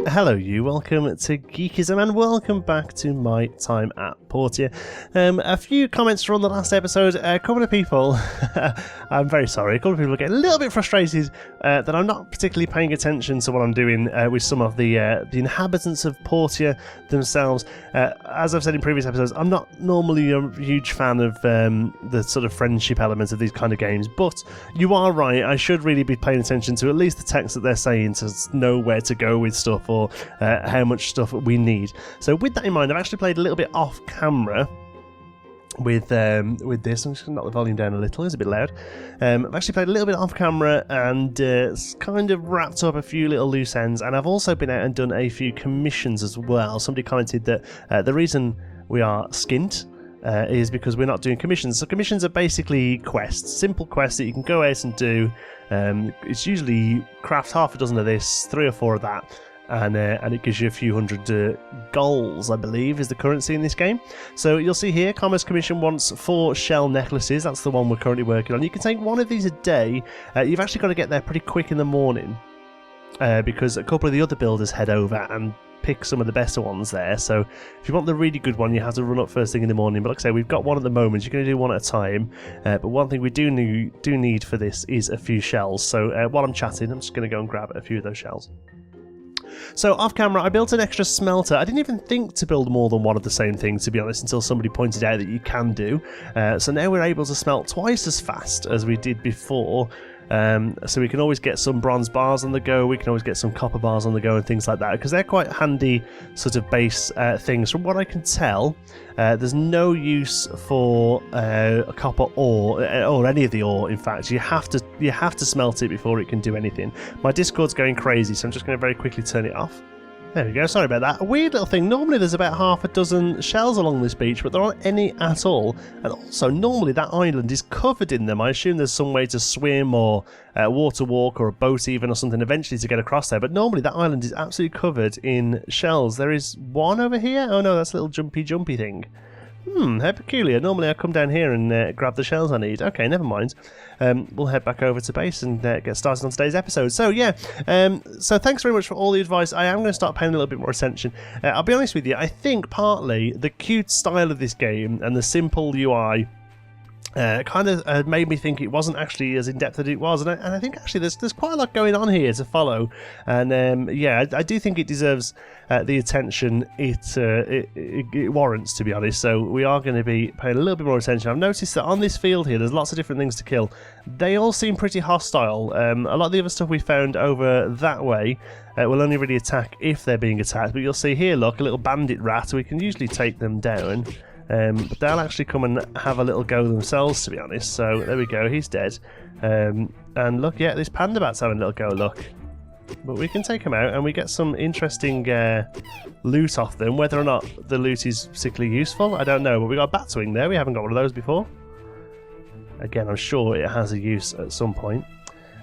Hello you, welcome to Geekism and welcome back to My Time at Portia. A few comments from the last episode, a couple of people, I'm very sorry, a couple of people are getting a little bit frustrated that I'm not particularly paying attention to what I'm doing with some of the inhabitants of Portia themselves. As I've said in previous episodes, I'm not normally a huge fan of the sort of friendship elements of these kind of games, but you are right, I should really be paying attention to at least the text that they're saying to know where to go with stuff or how much stuff we need. So with that in mind, I've actually played a little bit off camera with this. I'm just going to knock the volume down a little, it's a bit loud. I've actually played a little bit off camera and kind of wrapped up a few little loose ends, and I've also been out and done a few commissions as well. Somebody commented that the reason we are skint is because we're not doing commissions. So commissions are basically quests, simple quests that you can go out and do. It's usually craft half a dozen of this, 3 or 4 of that, and it gives you a few hundred goals, I believe, is the currency in this game. So you'll see here, Commerce Commission wants 4 shell necklaces. That's the one we're currently working on. You can take one of these a day. You've actually got to get there pretty quick in the morning because a couple of the other builders head over and pick some of the better ones there. So if you want the really good one, you have to run up first thing in the morning. But like I say, we've got one at the moment. You're going to do one at a time. But one thing we do need for this is a few shells. So while I'm chatting, I'm just going to go and grab a few of those shells. So off camera, I built an extra smelter. I didn't even think to build more than one of the same thing, to be honest, until somebody pointed out that you can do. So now we're able to smelt twice as fast as we did before. So we can always get some bronze bars on the go, we can always get some copper bars on the go and things like that, because they're quite handy sort of base things. From what I can tell, there's no use for copper ore, or any of the ore, in fact. You have to smelt it before it can do anything. My Discord's going crazy, so I'm just going to very quickly turn it off. There we go, sorry about that. A weird little thing. Normally there's about half a dozen shells along this beach, but there aren't any at all. And also, normally that island is covered in them. I assume there's some way to swim or water walk or a boat even or something eventually to get across there. But normally that island is absolutely covered in shells. There is one over here. Oh no, that's a little jumpy thing. How peculiar. Normally I come down here and grab the shells I need. Okay, never mind. We'll head back over to base and get started on today's episode. So yeah, so thanks very much for all the advice. I am going to start paying a little bit more attention. I'll be honest with you, I think partly the cute style of this game and the simple UI kind of made me think it wasn't actually as in-depth as it was, and I think actually there's quite a lot going on here to follow, and yeah, I do think it deserves the attention it warrants, to be honest. So we are going to be paying a little bit more attention. I've noticed that on this field here there's lots of different things to kill. They all seem pretty hostile. A lot of the other stuff we found over that way will only really attack if they're being attacked, but you'll see here, look, a little bandit rat. We can usually take them down. But they'll actually come and have a little go themselves, to be honest. So there we go, he's dead. And look, yeah, this panda bat's having a little go, look. But we can take them out and we get some interesting loot off them. Whether or not the loot is particularly useful, I don't know. But we got a bat wing there, we haven't got one of those before. Again, I'm sure it has a use at some point.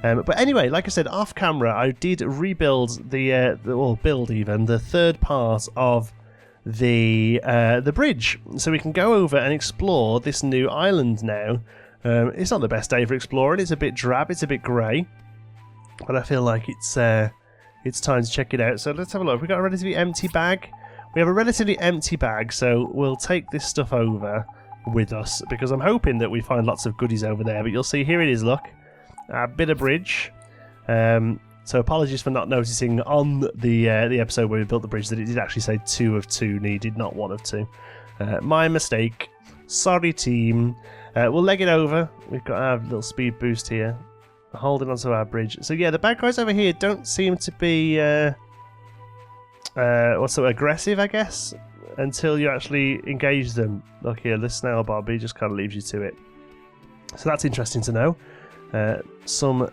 But anyway, like I said, off camera, I did rebuild or build even the third part of the bridge, so we can go over and explore this new island now. It's not the best day for exploring. It's a bit drab, it's a bit grey, but I feel like it's time to check it out. So let's have a look. We've got a relatively empty bag. We have a relatively empty bag, so we'll take this stuff over with us, because I'm hoping that we find lots of goodies over there. But you'll see here it is, look, a bit of bridge. So apologies for not noticing on the episode where we built the bridge that it did actually say 2 of 2 needed, not 1 of 2. My mistake. Sorry, team. We'll leg it over. We've got our little speed boost here, holding onto our bridge. So yeah, the bad guys over here don't seem to be what's so aggressive, I guess, until you actually engage them. Look here, the snail Bobby just kind of leaves you to it. So that's interesting to know. Some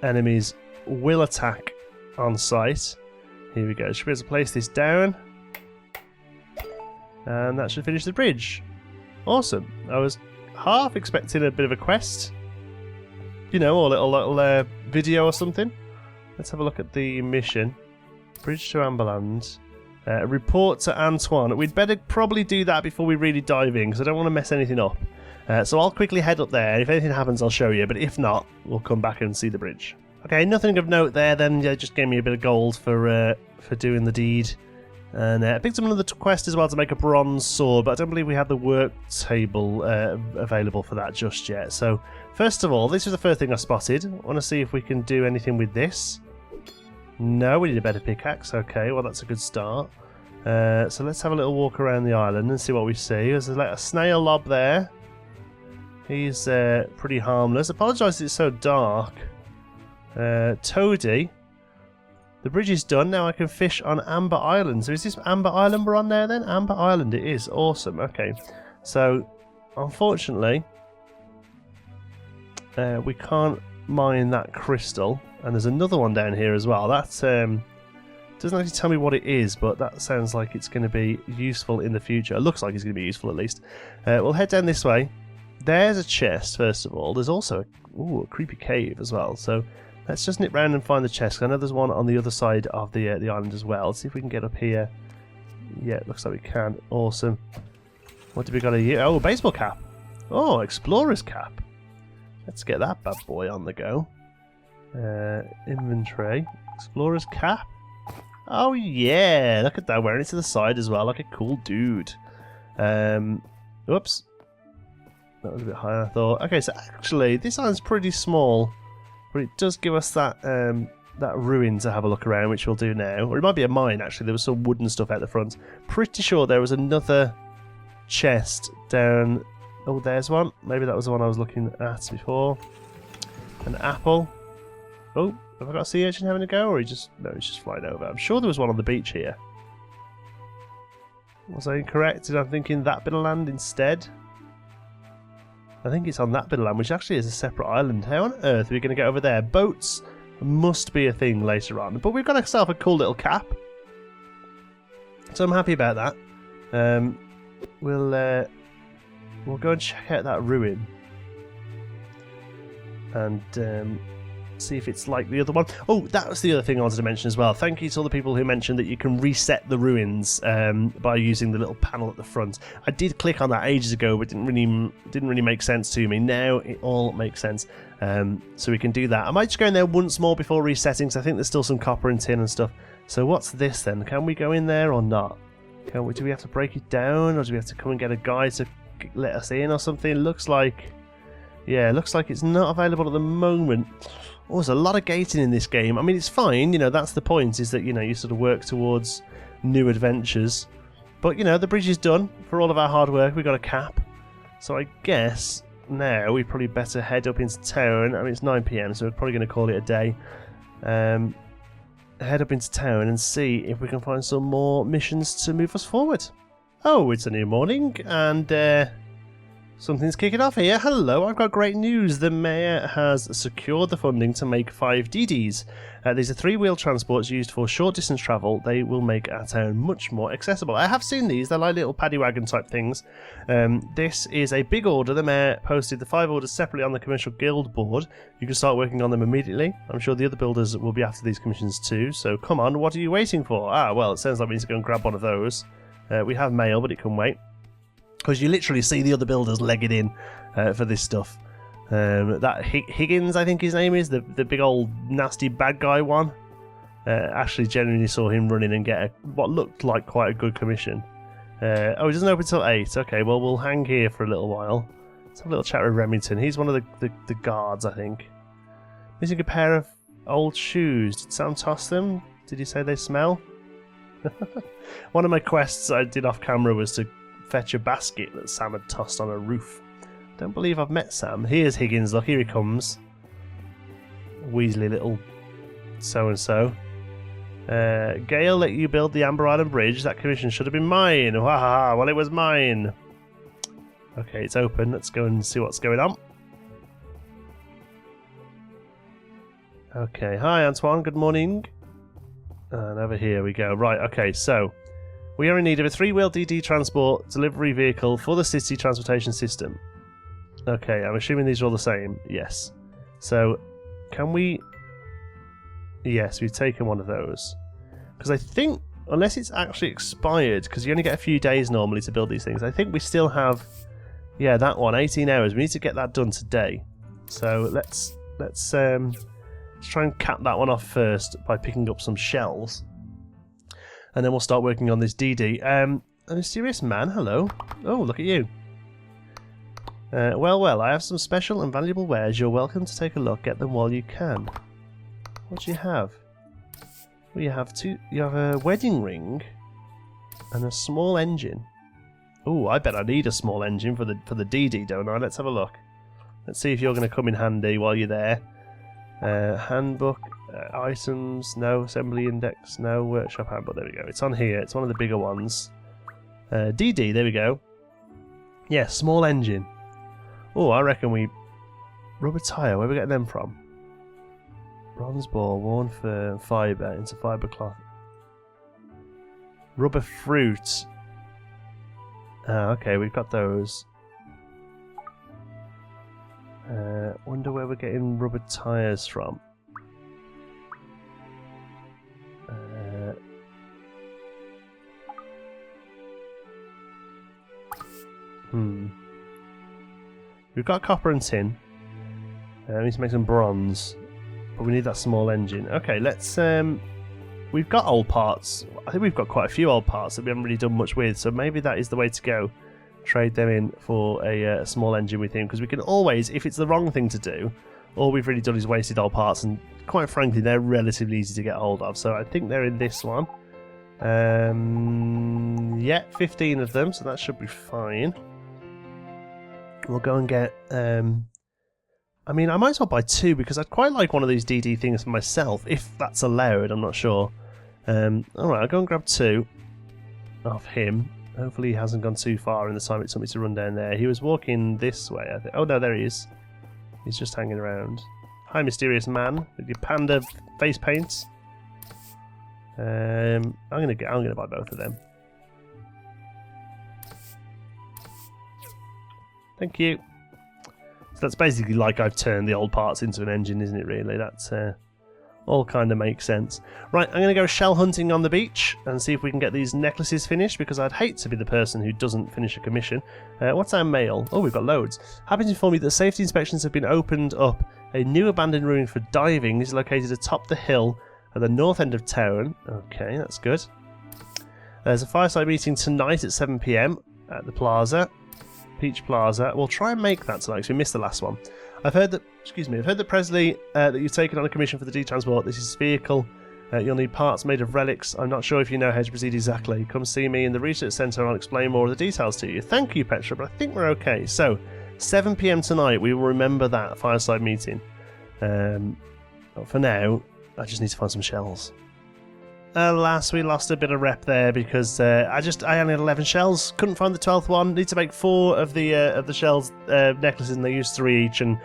enemies will attack on sight. Here we go. Should be able to place this down, and that should finish the bridge. Awesome. I was half expecting a bit of a quest, you know, or a little video or something. Let's have a look at the mission. Bridge to Amberland. Report to Antoine. We'd better probably do that before we really dive in, because I don't want to mess anything up. So I'll quickly head up there. If anything happens, I'll show you, but if not, we'll come back and see the bridge. Okay, nothing of note there then. Yeah, just gave me a bit of gold for doing the deed. And I picked up another quest as well to make a bronze sword, but I don't believe we have the work table available for that just yet. So, first of all, this is the first thing I spotted. I want to see if we can do anything with this. No, we need a better pickaxe. Okay, well that's a good start. So let's have a little walk around the island and see what we see. There's a snail lob there. He's pretty harmless. Apologise it's so dark. Toadie. The bridge is done. Now I can fish on Amber Island. So is this Amber Island we're on there then? Amber Island it is. Awesome. Okay. So, unfortunately, we can't mine that crystal. And there's another one down here as well. That doesn't actually tell me what it is, but that sounds like it's going to be useful in the future. It looks like it's going to be useful at least. We'll head down this way. There's a chest, first of all. There's also a creepy cave as well. So let's just nip round and find the chest. I know there's one on the other side of the island as well. Let's see if we can get up here. Yeah, it looks like we can. Awesome. What do we got here? Oh, a baseball cap. Oh, explorer's cap. Let's get that bad boy on the go. Inventory. Explorer's cap. Oh yeah, look at that, wearing it to the side as well, like a cool dude. Whoops. That was a bit higher, I thought. Okay, so actually, this island's pretty small, but it does give us that that ruin to have a look around, which we'll do now. Or it might be a mine, actually. There was some wooden stuff out the front. Pretty sure there was another chest down... Oh, there's one. Maybe that was the one I was looking at before. An apple. Oh, have I got a sea urchin having a go, or he just... No, he's just flying over. I'm sure there was one on the beach here. Was I incorrect? Did I thinking that bit of land instead? I think it's on that bit of land, which actually is a separate island. How on earth are we going to get over there? Boats must be a thing later on. But we've got ourselves a cool little cap. So I'm happy about that. We'll go and check out that ruin. And see if it's like the other one. Oh, that was the other thing I wanted to mention as well. Thank you to all the people who mentioned that you can reset the ruins by using the little panel at the front. I did click on that ages ago, but it didn't really make sense to me. Now it all makes sense. So we can do that. I might just go in there once more before resetting, because I think there's still some copper and tin and stuff. So what's this then? Can we go in there or not? Do we have to break it down, or do we have to come and get a guy to let us in or something? Looks like... Yeah, looks like it's not available at the moment. Oh, there's a lot of gating in this game. I mean, it's fine, you know, that's the point, is that, you know, you sort of work towards new adventures. But, you know, the bridge is done. For all of our hard work, we got a cap. So I guess now we probably better head up into town. I mean, it's 9 PM, so we're probably going to call it a day. Head up into town and see if we can find some more missions to move us forward. Oh, it's a new morning, and something's kicking off here. Hello, I've got great news. The mayor has secured the funding to make 5 DeeDees. These are 3-wheel transports used for short distance travel. They will make our town much more accessible. I have seen these. They're like little paddy wagon type things. This is a big order. The mayor posted the 5 orders separately on the commercial guild board. You can start working on them immediately. I'm sure the other builders will be after these commissions too. So come on, what are you waiting for? Ah, well, it sounds like we need to go and grab one of those. We have mail, but it can wait. Because you literally see the other builders legged in for this stuff. That Higgins, I think his name is, the big old nasty bad guy one. Actually genuinely saw him running and get what looked like quite a good commission. Oh, it doesn't open till 8. Okay, well, we'll hang here for a little while. Let's have a little chat with Remington. He's one of the guards, I think. Missing a pair of old shoes. Did Sam toss them? Did he say they smell? One of my quests I did off camera was to fetch a basket that Sam had tossed on a roof. Don't believe I've met Sam. Here's Higgins, look, here he comes. Weasley little so-and-so. Gale let you build the Amber Island Bridge. That commission should have been mine. Ha ha ha, well it was mine. Okay, it's open. Let's go and see what's going on. Okay, hi Antoine, good morning. And over here we go. Right, okay, so we are in need of a 3-wheel DeeDee transport delivery vehicle for the city transportation system. Okay, I'm assuming these are all the same. Yes. So, can we... Yes, we've taken one of those. Because I think, unless it's actually expired, because you only get a few days normally to build these things, I think we still have... Yeah, that one, 18 hours. We need to get that done today. So, let's Let's try and cap that one off first by picking up some shells. And then we'll start working on this DeeDee. A mysterious man, hello. Oh, look at you. Well, I have some special and valuable wares. You're welcome to take a look. Get them while you can. What do you have? Well, you have a wedding ring and a small engine. Oh, I bet I need a small engine for the DeeDee, don't I? Let's have a look. Let's see if you're going to come in handy while you're there. Handbook, items, no. Assembly index, no. Workshop handbook, there we go. It's on here. It's one of the bigger ones. DeeDee, there we go. Yeah, small engine. Oh, I reckon we... Rubber tyre, where are we getting them from? Bronze ball, worn for fibre, into fibre cloth. Rubber fruit. Okay, we've got those. Wonder where we're getting rubber tyres from. We've got copper and tin. We need to make some bronze. But we need that small engine. Okay, let's... we've got old parts. I think we've got quite a few old parts that we haven't really done much with. So maybe that is the way to go. Trade them in for a small engine with him. Because we can always, if it's the wrong thing to do, all we've really done is wasted old parts. And quite frankly, they're relatively easy to get hold of. So I think they're in this one. Yeah, 15 of them. So that should be fine. We'll go and get... I mean, I might as well buy 2 because I'd quite like one of these DeeDee things for myself, if that's allowed, I'm not sure. Alright, I'll go and grab 2 of him. Hopefully he hasn't gone too far in the time it took me to run down there. He was walking this way, I think. Oh no, there he is. He's just hanging around. Hi, mysterious man, with your panda face paints. I'm gonna buy both of them. Thank you. So that's basically like I've turned the old parts into an engine, isn't it, really? That's all kind of makes sense. Right, I'm going to go shell hunting on the beach and see if we can get these necklaces finished, because I'd hate to be the person who doesn't finish a commission. What's our mail? Oh, we've got loads. Happy to inform you that safety inspections have been opened up. A new abandoned ruin for diving is located atop the hill at the north end of town. Okay, that's good. There's a fireside meeting tonight at 7 PM at the plaza. Peach Plaza. We'll try and make that tonight because we missed the last one. I've heard that Presley, that you've taken on a commission for the D-Transport. This is vehicle. You'll need parts made of relics. I'm not sure if you know how to proceed exactly. Come see me in the research centre and I'll explain more of the details to you. Thank you, Petra, but I think we're okay. So, 7 PM tonight, we will remember that fireside meeting. But for now, I just need to find some shells. Alas, we lost a bit of rep there because I only had 11 shells. Couldn't find the 12th one. Need to make 4 of the shells necklaces, and they used 3 each. And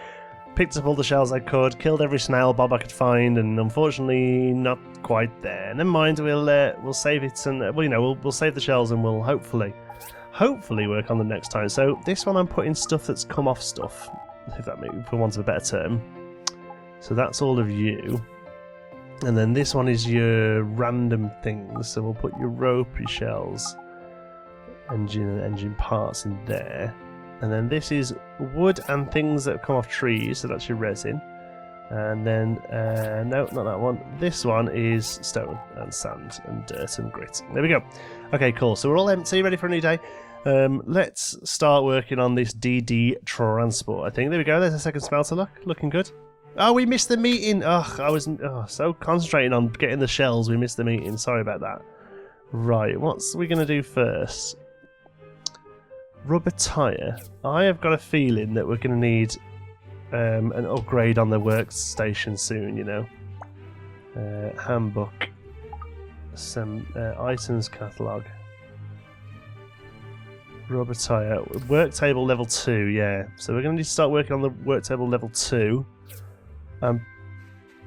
picked up all the shells I could, killed every snail bob I could find, and unfortunately not quite there. Never mind. We'll save it, and we'll save the shells, and we'll hopefully work on them next time. So this one I'm putting stuff that's come off stuff, if that makes, for want of a better term. So that's all of you. And then this one is your random things, so we'll put your ropey shells, engine and engine parts in there. And then this is wood and things that come off trees, so that's your resin. And then, no, not that one. This one is stone and sand and dirt and grit. There we go. Okay, cool. So we're all empty, ready for a new day. Let's start working on this DeeDee transport, I think. There we go. There's a second smelter, look. Looking good. Oh, we missed the meeting. Ugh, I was so concentrating on getting the shells, we missed the meeting. Sorry about that. Right, what's we going to do first? Rubber tyre. I have got a feeling that we're going to need an upgrade on the workstation soon, you know. Handbook. Some items catalogue. Rubber tyre. Work table level 2, yeah. So we're going to need to start working on the work table level 2. I'm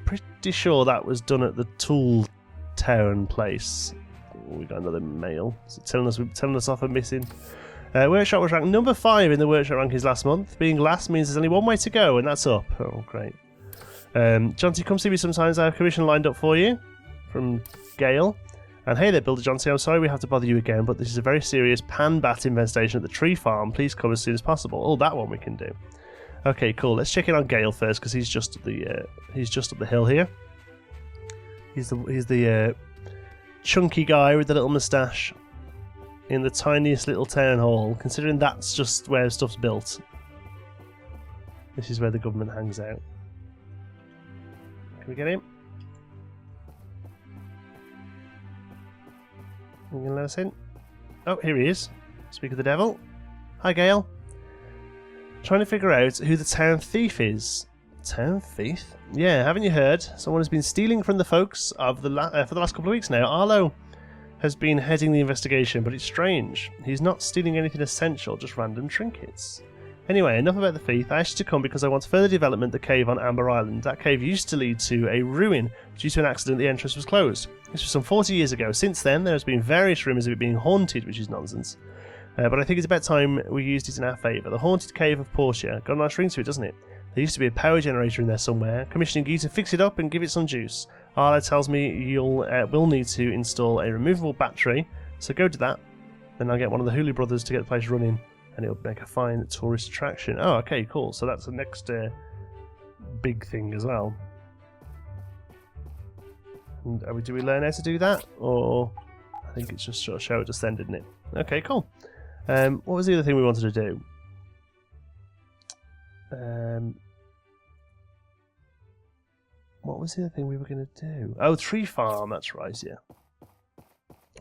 pretty sure that was done at the Tool Town place. Oh, we got another mail. Is it telling us off a missing? Workshop was ranked number 5 in the workshop rankings last month. Being last means there's only one way to go, and that's up. Oh, great. Jonty, come see me sometimes. I have a commission lined up for you from Gail. And hey there, Builder Jonty. I'm sorry we have to bother you again, but this is a very serious pan bat infestation at the tree farm. Please come as soon as possible. Oh, that one we can do. Okay, cool. Let's check in on Gale first because he's just up the hill here. He's the chunky guy with the little moustache in the tiniest little town hall. Considering that's just where stuff's built, this is where the government hangs out. Can we get him? You gonna let us in? Oh, here he is. Speak of the devil. Hi, Gale. Trying to figure out who the town thief is. Town thief? Yeah, haven't you heard? Someone has been stealing from the folks of for the last couple of weeks now. Arlo has been heading the investigation, but it's strange. He's not stealing anything essential, just random trinkets. Anyway, enough about the thief. I asked you to come because I want further development of the cave on Amber Island. That cave used to lead to a ruin. Due to an accident, the entrance was closed. This was some 40 years ago. Since then, there has been various rumours of it being haunted, which is nonsense. But I think it's about time we used it in our favour. The haunted cave of Portia. Got a nice ring to it, doesn't it? There used to be a power generator in there somewhere. Commissioning you to fix it up and give it some juice. Arlo tells me we'll need to install a removable battery, so go to that. Then I'll get one of the Hulu brothers to get the place running, and it'll make a fine tourist attraction. Oh, okay, cool. So that's the next big thing as well. And, do we learn how to do that? Or I think it's just sort of show it just then, didn't it? Okay, cool. What was the other thing we wanted to do? What was the other thing we were going to do? Oh, tree farm, that's right, yeah.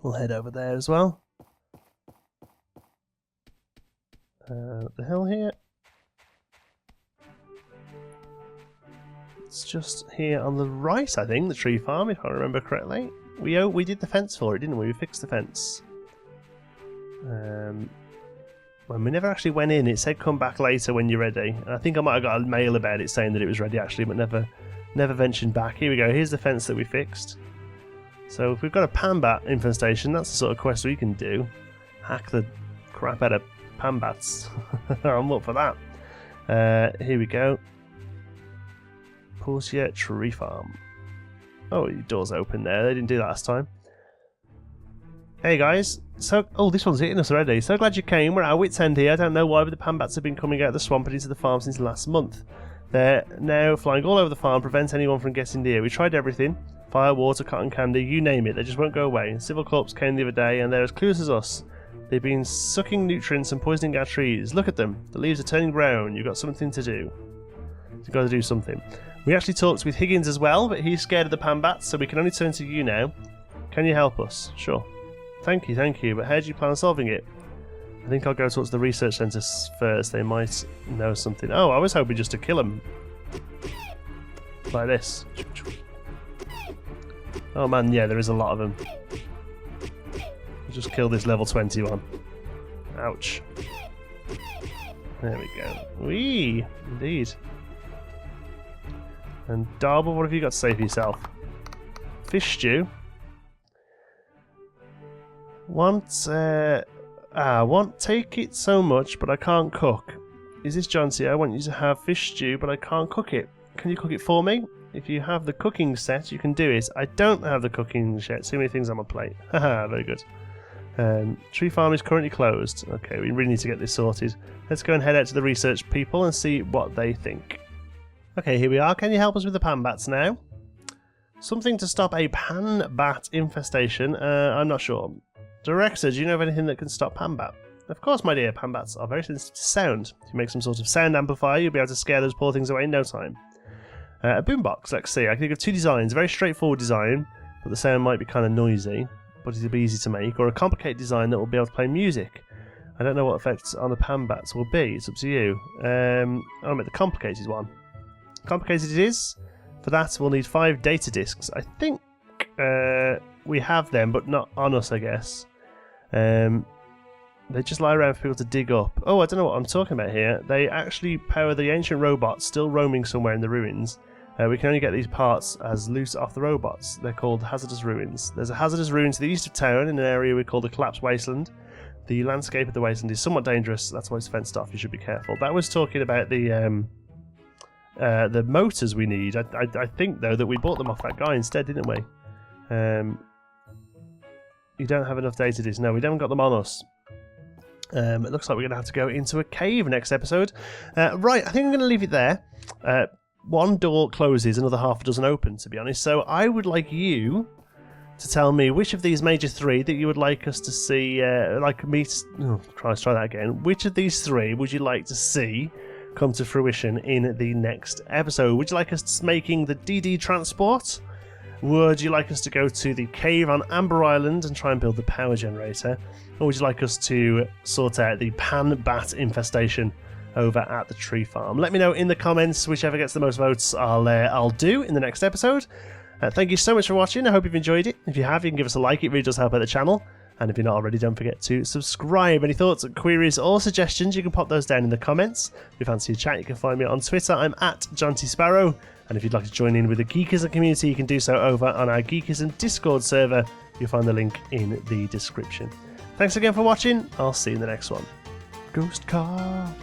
We'll head over there as well. What the hell here? It's just here on the right, I think, the tree farm, if I remember correctly. We did the fence for it, didn't we? We fixed the fence. When we never actually went in, it said come back later when you're ready. And I think I might have got a mail about it saying that it was ready actually, but never ventured back. Here we go, here's the fence that we fixed. So if we've got a panbat infestation, that's the sort of quest we can do. Hack the crap out of panbats. I'm up for that. Here we go. Portia Tree Farm. Oh, your door's open there, they didn't do that last time. Hey guys, oh, this one's hitting us already. So glad you came. We're at our wits' end here. I don't know why, but the panbats have been coming out of the swamp and into the farm since last month. They're now flying all over the farm, prevent anyone from getting near. We tried everything. Fire, water, cotton candy, you name it. They just won't go away. Civil Corps came the other day and they're as clueless as us. They've been sucking nutrients and poisoning our trees. Look at them. The leaves are turning brown. You've got something to do. You've got to do something. We actually talked with Higgins as well, but he's scared of the panbats, so we can only turn to you now. Can you help us? Sure. Thank you, but how do you plan on solving it? I think I'll go towards the research centre first, they might know something. Oh, I was hoping just to kill them. Like this. Oh man, yeah, there is a lot of them. I'll just kill this level 20 one. Ouch. There we go. Whee! Indeed. And Darble, what have you got to say for yourself? Fish stew. Take it so much, but I can't cook. Is this Johnsy? I want you to have fish stew, but I can't cook it. Can you cook it for me? If you have the cooking set, you can do it. I don't have the cooking set. Too many things on my plate. Haha, very good. Tree farm is currently closed. Okay, we really need to get this sorted. Let's go and head out to the research people and see what they think. Okay, here we are. Can you help us with the panbats now? Something to stop a panbat infestation? I'm not sure. Director, do you know of anything that can stop panbat? Of course, my dear. Panbats are very sensitive to sound. If you make some sort of sound amplifier, you'll be able to scare those poor things away in no time. A boombox, let's see. I can think of two designs. A very straightforward design, but the sound might be kind of noisy, but it'll be easy to make. Or a complicated design that will be able to play music. I don't know what effects on the panbats will be. It's up to you. I'll make the complicated one. Complicated it is. For that, we'll need 5 data discs. I think we have them, but not on us, I guess. They just lie around for people to dig up. Oh, I don't know what I'm talking about here. They actually power the ancient robots still roaming somewhere in the ruins. We can only get these parts as loot off the robots. They're called hazardous ruins. There's a hazardous ruin to the east of town in an area we call the Collapsed Wasteland. The landscape of the wasteland is somewhat dangerous. That's why it's fenced off. You should be careful. That was talking about the motors we need. I think, though, that we bought them off that guy instead, didn't we? You don't have enough data discs. No, we haven't got them on us. It looks like we're going to have to go into a cave next episode. Right, I think I'm going to leave it there. One door closes, another half doesn't open, to be honest. So I would like you to tell me which of these major three that you would like us to see, let's try that again. Which of these three would you like to see come to fruition in the next episode? Would you like us making the DeeDee transport? Would you like us to go to the cave on Amber Island and try and build the power generator? Or would you like us to sort out the pan bat infestation over at the tree farm? Let me know in the comments. Whichever gets the most votes, I'll do in the next episode. Thank you so much for watching. I hope you've enjoyed it. If you have, you can give us a like. It really does help out the channel. And if you're not already, don't forget to subscribe. Any thoughts, queries, or suggestions, you can pop those down in the comments. If you fancy a chat, you can find me on Twitter. I'm at John T. Sparrow. And if you'd like to join in with the Geekism community, you can do so over on our Geekism Discord server. You'll find the link in the description. Thanks again for watching. I'll see you in the next one. Ghost car.